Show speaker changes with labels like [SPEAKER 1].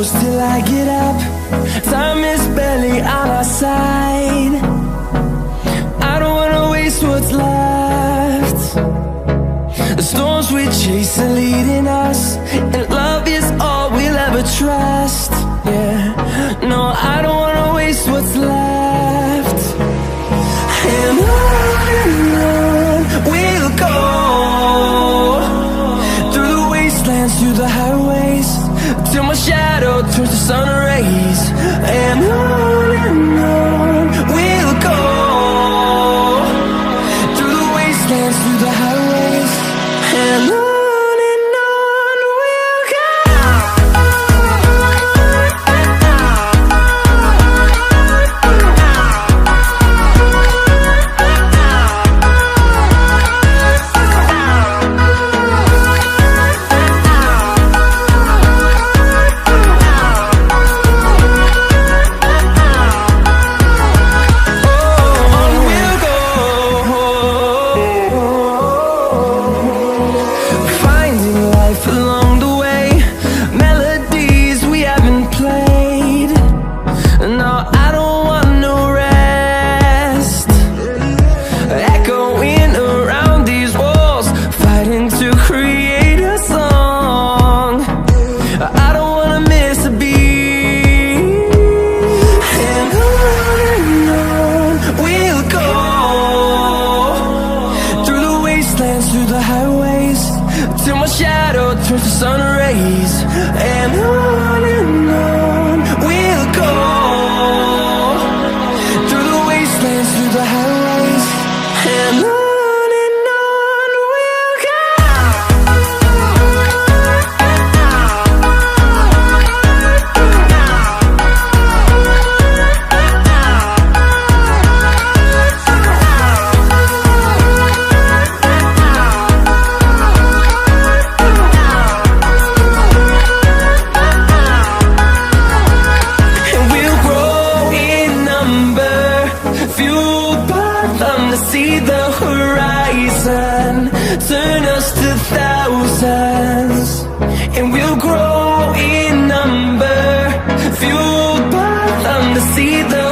[SPEAKER 1] close till I get up. Time is barely on our side. I don't wanna waste what's left. The storms we chase are leading us, and love is all we'll ever trust. Yeah, no, I don't wanna waste what's left. And on we'll go, through the wastelands, through the highways, till my shadow turns to sun rays. And on we'll go, through the wastelands, through the highways, and on we'll go. Through the highways, till my shadow turns to sun rays. And on we'll go, through the wastelands, through the highways, and on we'll go. See the horizon, turn us to thousands, and we'll grow in number, fueled by them to see the